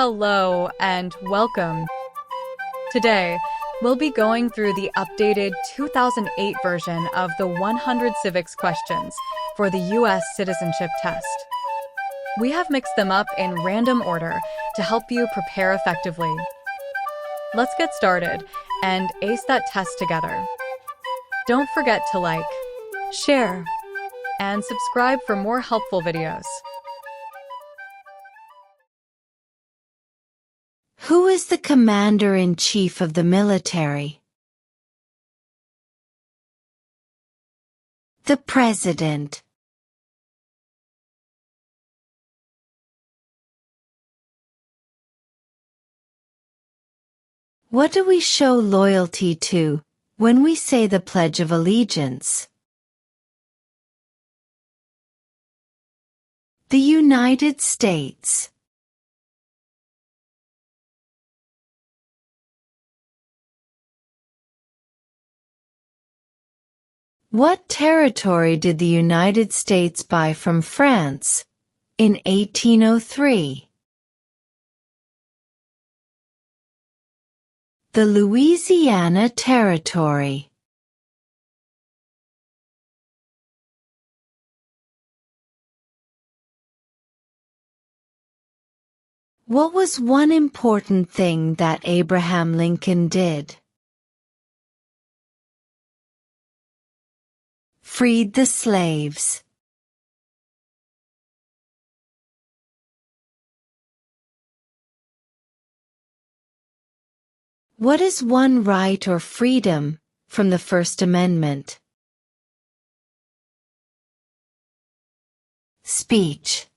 Hello and welcome. Today, we'll be going through the updated 2008 version of the 100 civics questions for the U.S. Citizenship Test. We have mixed them up in random order to help you prepare effectively. Let's get started and ace that test together. Don't forget to like, share, and subscribe for more helpful videos. Who is the Commander-in-Chief of the military? The President. What do we show loyalty to when we say the Pledge of Allegiance? The United States. What territory did the United States buy from France in 1803? The Louisiana Territory. What was one important thing that Abraham Lincoln did? Freed the slaves. What is one right or freedom from the First Amendment? Speech.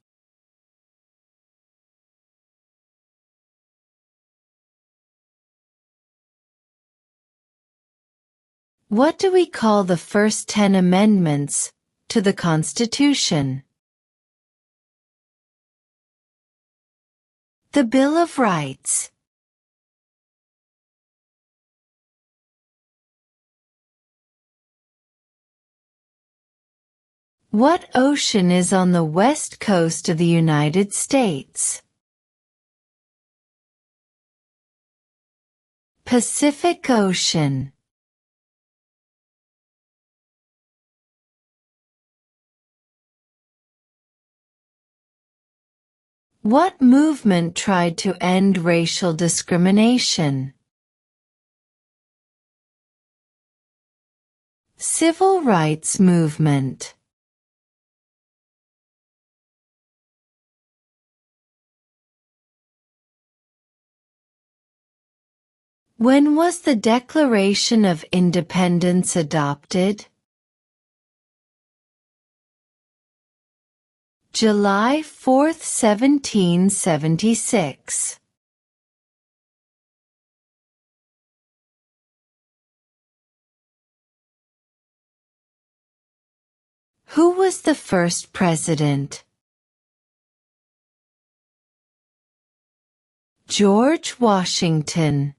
What do we call the first 10 amendments to the Constitution? The Bill of Rights. What ocean is on the west coast of the United States? Pacific Ocean. What movement tried to end racial discrimination? Civil Rights Movement. When was the Declaration of Independence adopted? July 4, 1776. Who was the first president? George Washington.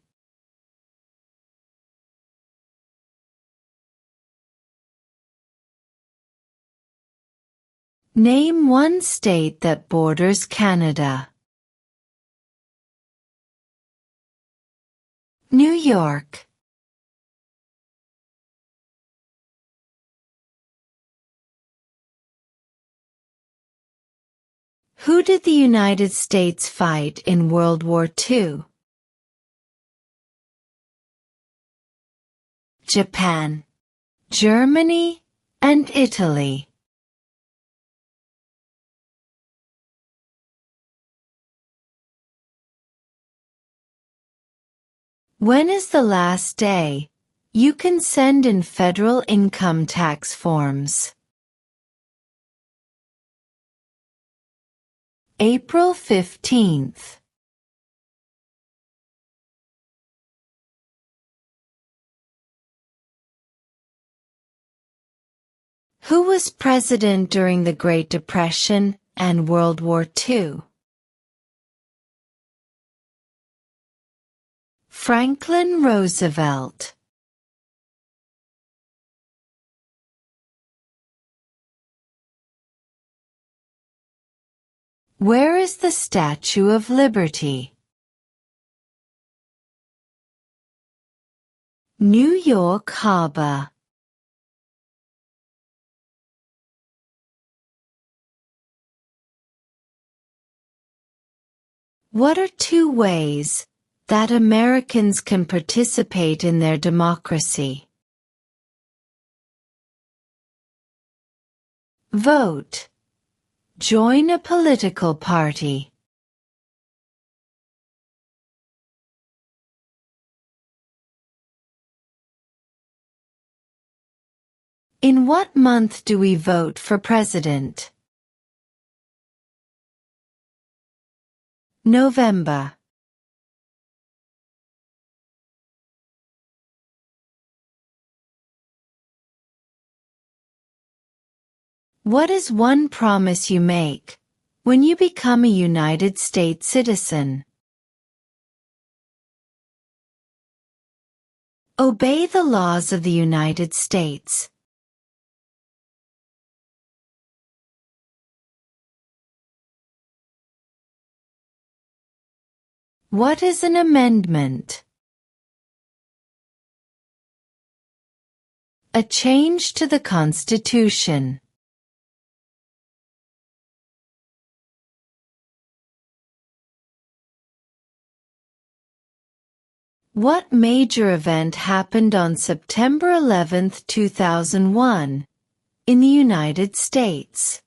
Name one state that borders Canada. New York. Who did the United States fight in World War II? Japan, Germany, and Italy. When is the last day you can send in federal income tax forms? April 15th. Who was president during the Great Depression and World War II? Franklin Roosevelt. Where is the Statue of Liberty? New York Harbor. What are two ways that Americans can participate in their democracy? Vote. Join a political party. In what month do we vote for president? November. What is one promise you make when you become a United States citizen? Obey the laws of the United States. What is an amendment? A change to the Constitution. What major event happened on September 11, 2001, in the United States?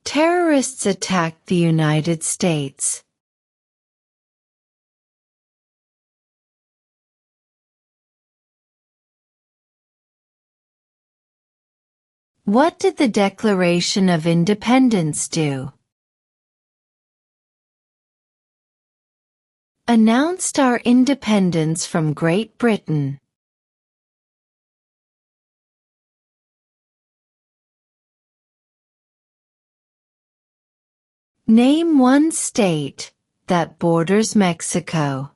Terrorists attacked the United States. What did the Declaration of Independence do? Announced our independence from Great Britain. Name one state that borders Mexico.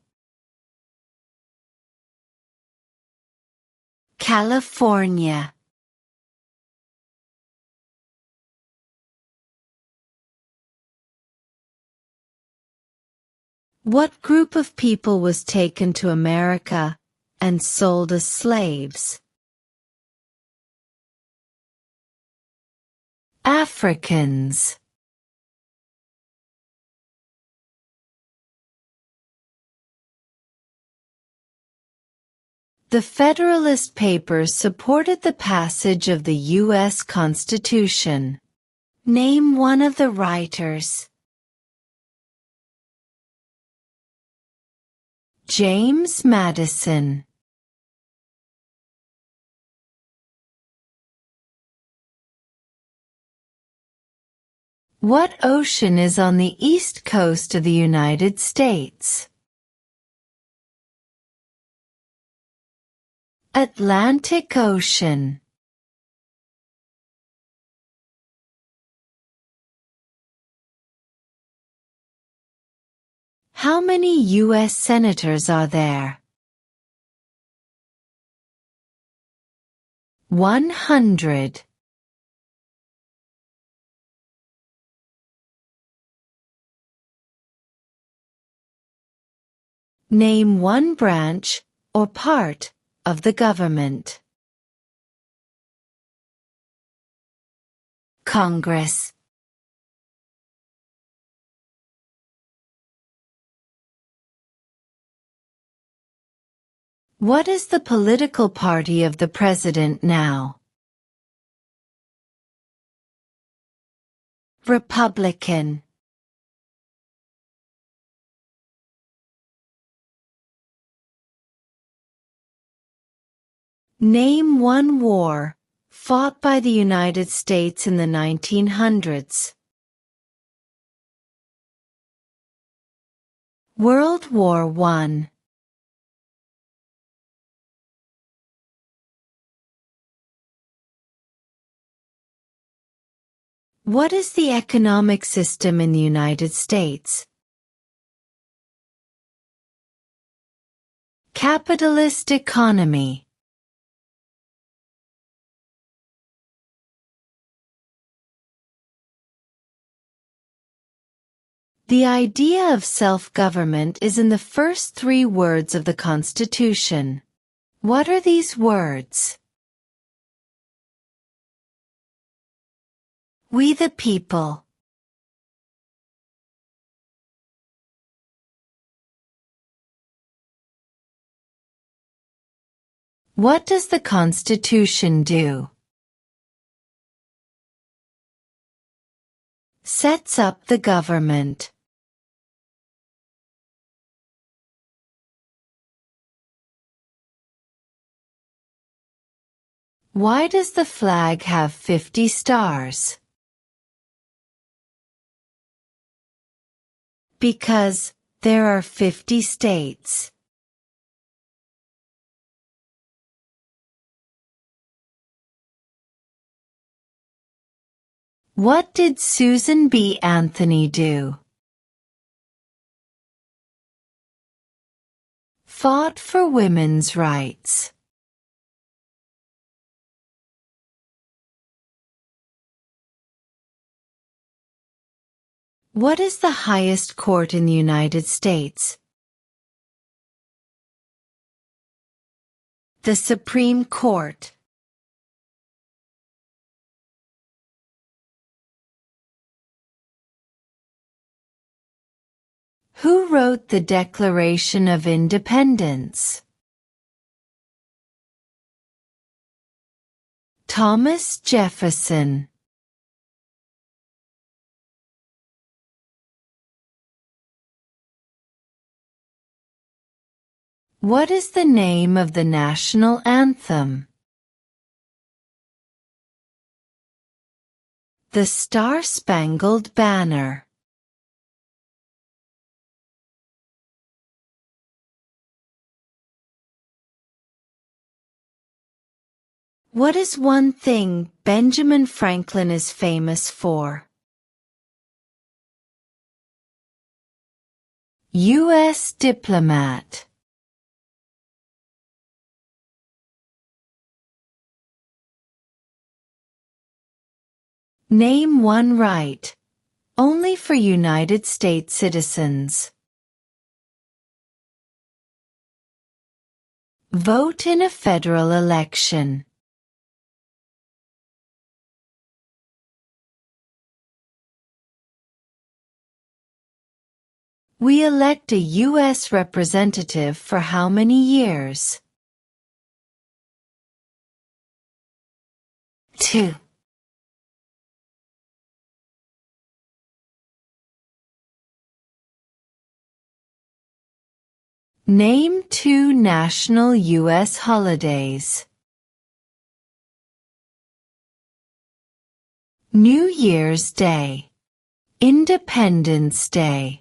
California. What group of people was taken to America and sold as slaves? Africans. The Federalist Papers supported the passage of the U.S. Constitution. Name one of the writers. James Madison. What ocean is on the east coast of the United States? Atlantic Ocean. How many U.S. senators are there? 100. Name one branch or part of the government. Congress. What is the political party of the president now? Republican. Name one war fought by the United States in the 1900s. World War I. What is the economic system in the United States? Capitalist economy. The idea of self-government is in the first 3 words of the Constitution. What are these words? We the people. What does the Constitution do? Sets up the government. Why does the flag have 50 stars? Because there are 50 states. What did Susan B. Anthony do? Fought for women's rights. What is the highest court in the United States? The Supreme Court. Who wrote the Declaration of Independence? Thomas Jefferson. What is the name of the national anthem? The Star-Spangled Banner. What is one thing Benjamin Franklin is famous for? U.S. diplomat. Name one right, only for United States citizens. Vote in a federal election. We elect a U.S. representative for how many years? 2. Name 2 national U.S. holidays. New Year's Day. Independence Day.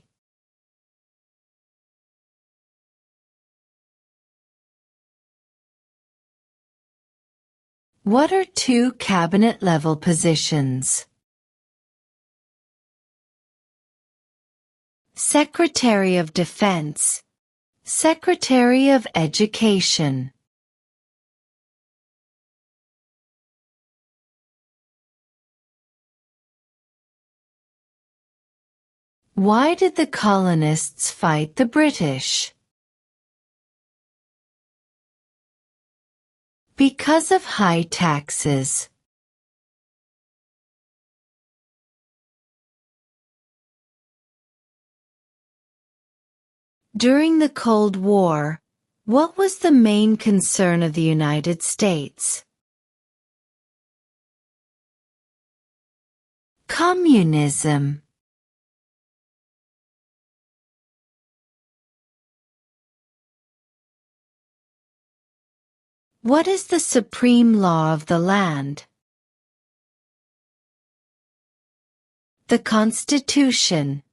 What are 2 cabinet-level positions? Secretary of Defense. Secretary of Education. Why did the colonists fight the British? Because of high taxes. During the Cold War, what was the main concern of the United States? Communism. What is the supreme law of the land? The Constitution.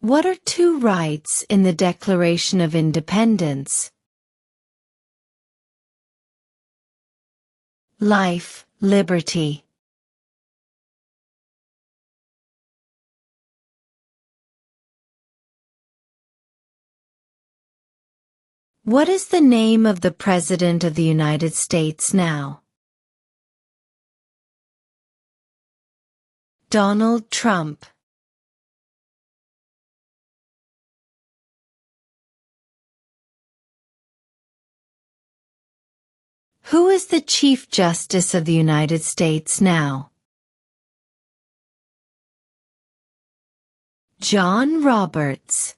What are 2 rights in the Declaration of Independence? Life, liberty. What is the name of the President of the United States now? Donald Trump. Who is the Chief Justice of the United States now? John Roberts.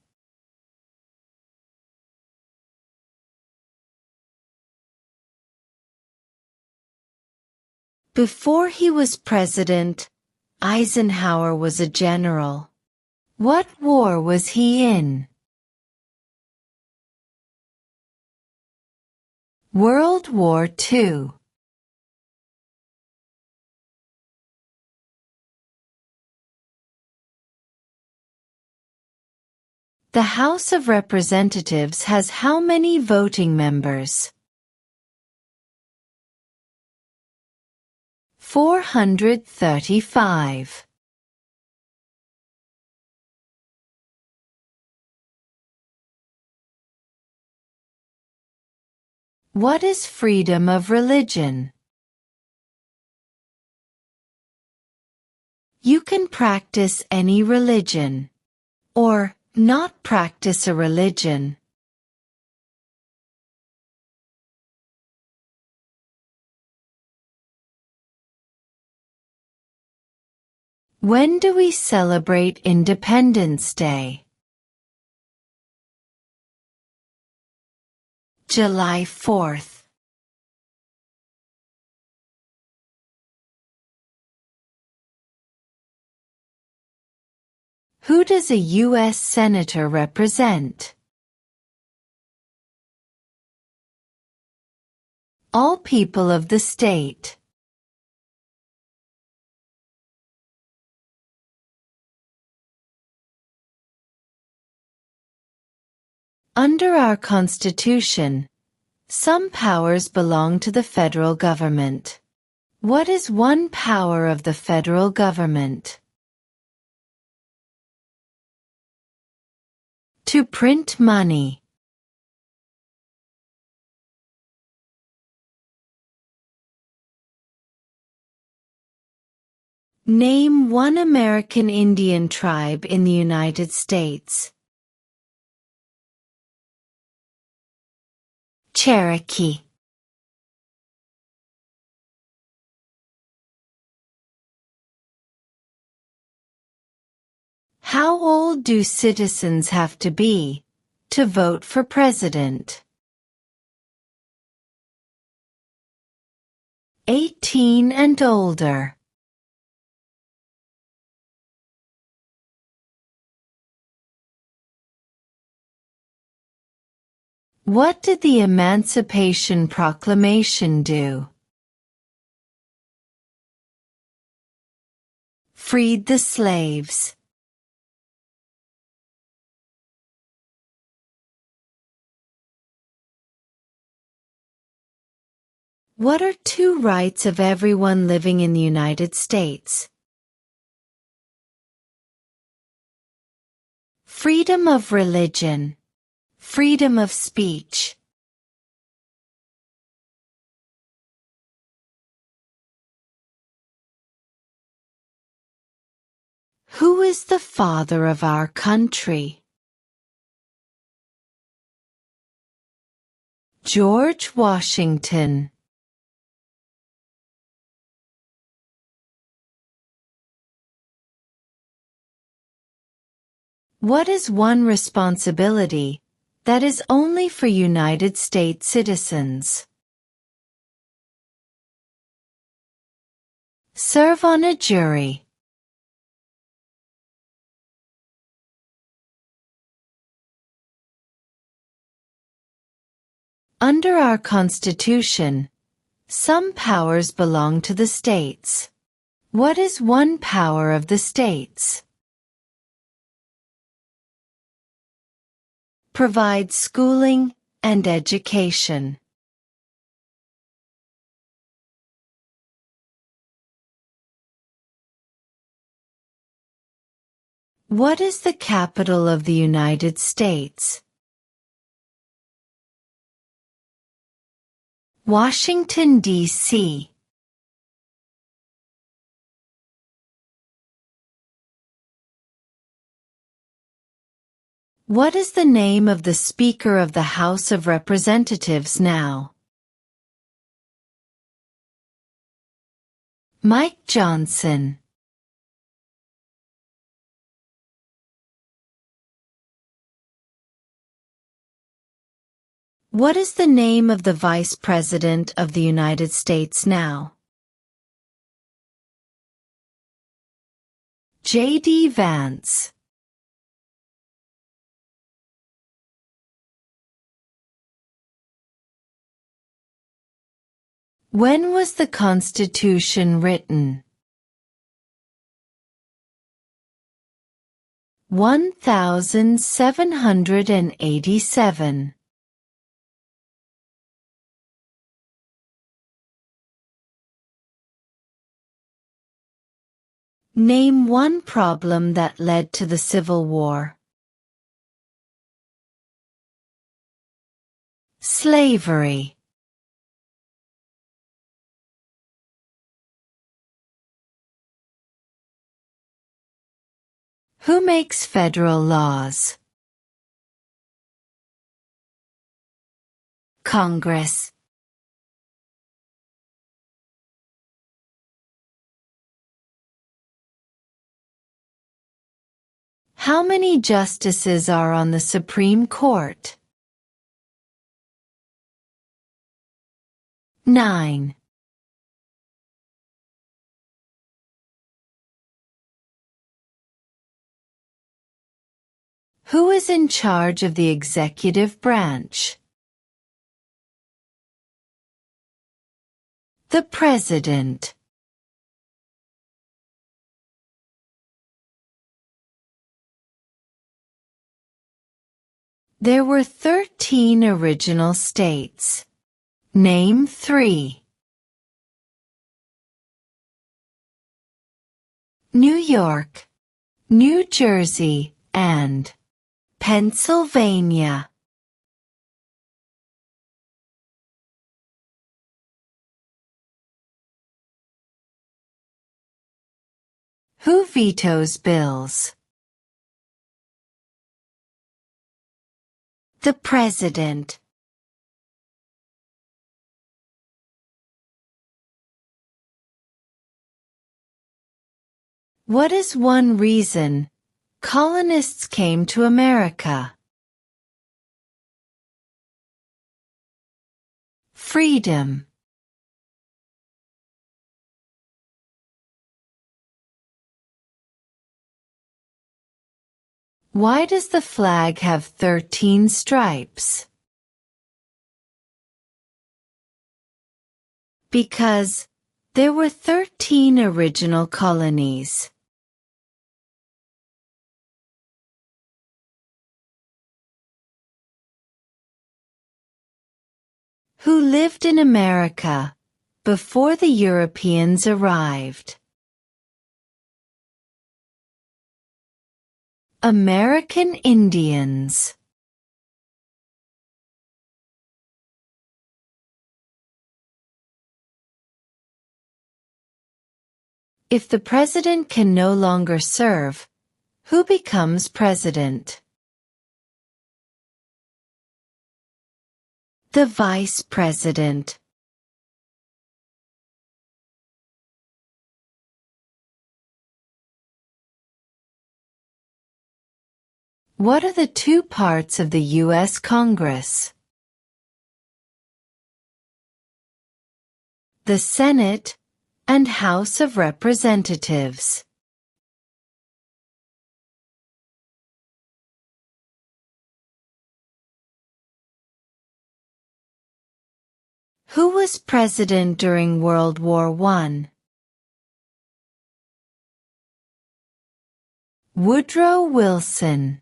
Before he was president, Eisenhower was a general. What war was he in? World War II. The House of Representatives has how many voting members? 435. What is freedom of religion? You can practice any religion, or not practice a religion. When do we celebrate Independence Day? July 4th. Who does a U.S. Senator represent? All people of the state. Under our Constitution, some powers belong to the federal government. What is one power of the federal government? To print money. Name one American Indian tribe in the United States. Cherokee. How old do citizens have to be to vote for president? 18 and older. What did the Emancipation Proclamation do? Freed the slaves. What are two rights of everyone living in the United States? Freedom of religion. Freedom of speech. Who is the father of our country? George Washington. What is one responsibility that is only for United States citizens? Serve on a jury. Under our Constitution, some powers belong to the states. What is one power of the states? Provide schooling and education. What is the capital of the United States? Washington, D.C. What is the name of the Speaker of the House of Representatives now? Mike Johnson. What is the name of the Vice President of the United States now? J.D. Vance. When was the Constitution written? 1787. Name one problem that led to the Civil War. Slavery. Who makes federal laws? Congress. How many justices are on the Supreme Court? 9. Who is in charge of the executive branch? The President. There were 13 original states. Name 3. New York, New Jersey, and Pennsylvania. Who vetoes bills? The President. What is one reason colonists came to America? Freedom. Why does the flag have 13 stripes? Because there were 13 original colonies. Who lived in America before the Europeans arrived? American Indians. If the president can no longer serve, who becomes president? The vice president. What are the two parts of the U.S. Congress? The Senate and House of Representatives. Who was president during World War I? Woodrow Wilson.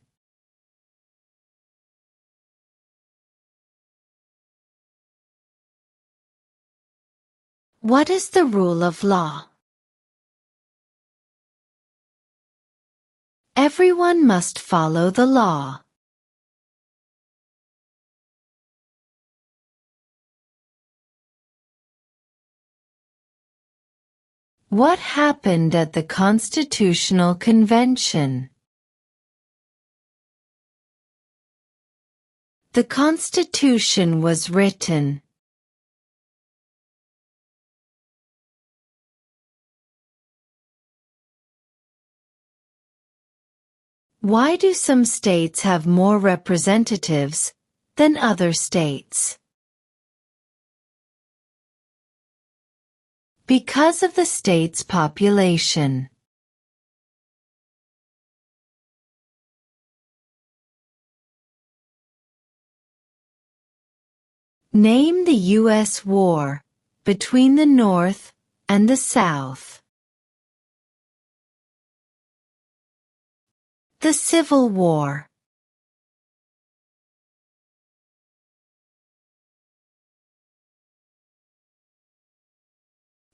What is the rule of law? Everyone must follow the law. What happened at the Constitutional Convention? The Constitution was written. Why do some states have more representatives than other states? Because of the state's population. Name the U.S. war between the North and the South. The Civil War.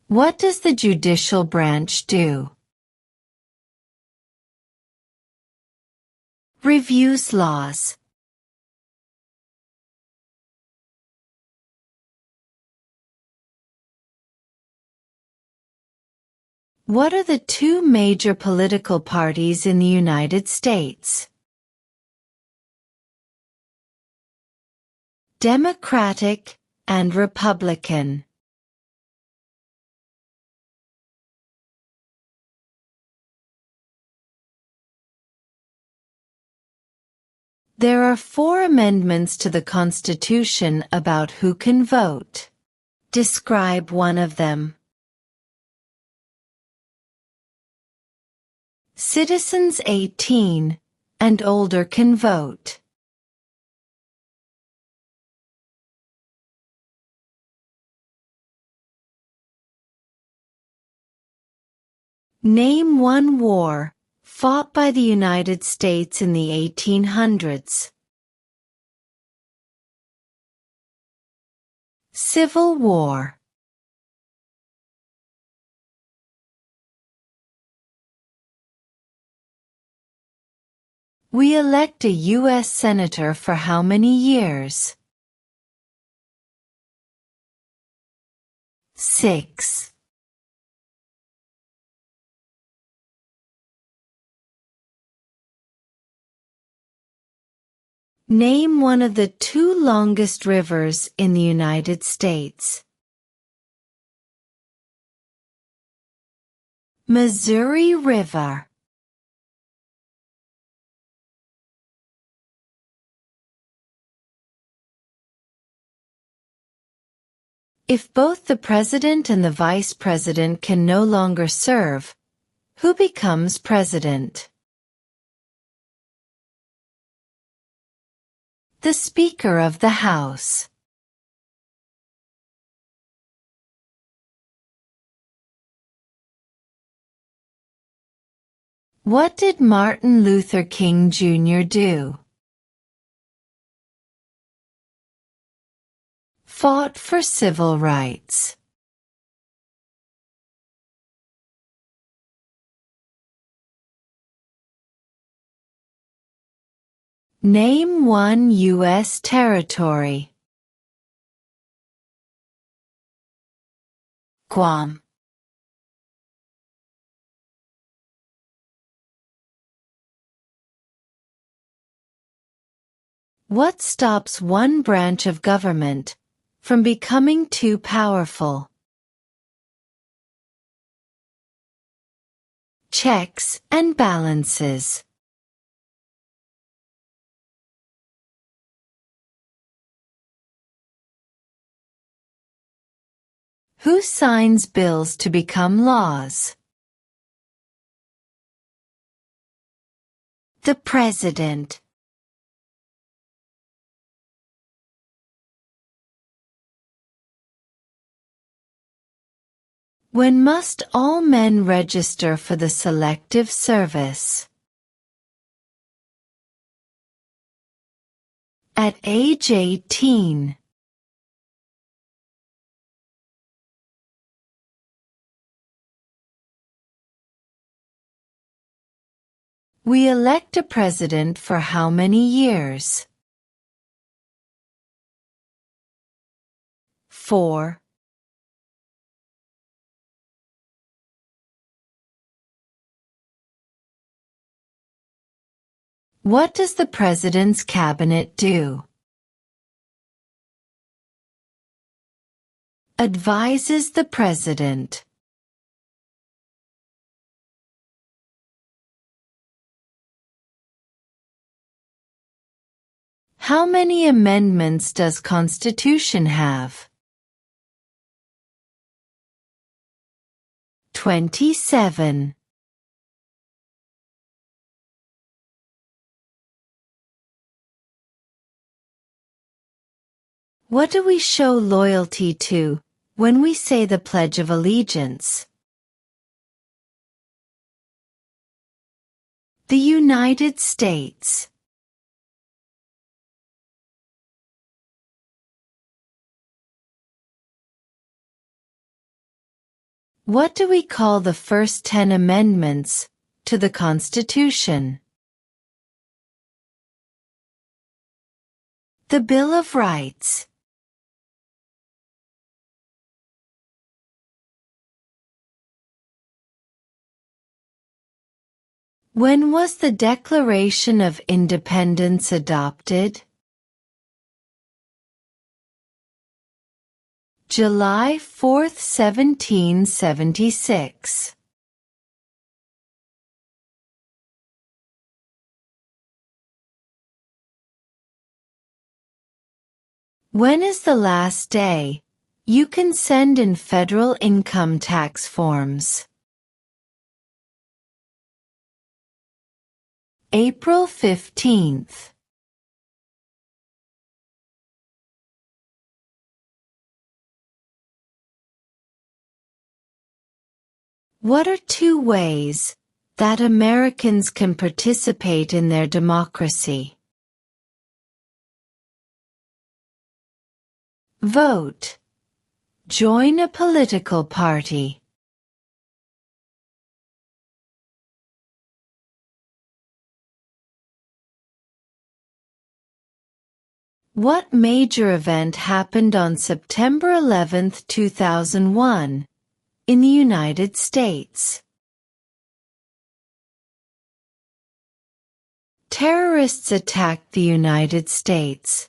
What does the judicial branch do? Reviews laws. What are the two major political parties in the United States? Democratic and Republican. There are 4 amendments to the Constitution about who can vote. Describe one of them. Citizens 18 and older can vote. Name one war fought by the United States in the 1800s. Civil War. We elect a U.S. Senator for how many years? 6. Name one of the 2 longest rivers in the United States. Missouri River. If both the president and the vice president can no longer serve, who becomes president? The Speaker of the House. What did Martin Luther King Jr. do? Fought for civil rights. Name one U.S. territory. Guam. What stops one branch of government from becoming too powerful? Checks and balances. Who signs bills to become laws? The President. When must all men register for the Selective Service? At age 18. We elect a president for how many years? 4. What does the President's Cabinet do? Advises the President. How many amendments does Constitution have? 27. What do we show loyalty to when we say the Pledge of Allegiance? The United States. What do we call the first 10 amendments to the Constitution? The Bill of Rights. When was the Declaration of Independence adopted? July 4, 1776. When is the last day you can send in federal income tax forms? April 15th. What are 2 ways that Americans can participate in their democracy? Vote. Join a political party. What major event happened on September 11, 2001, in the United States? Terrorists attacked the United States.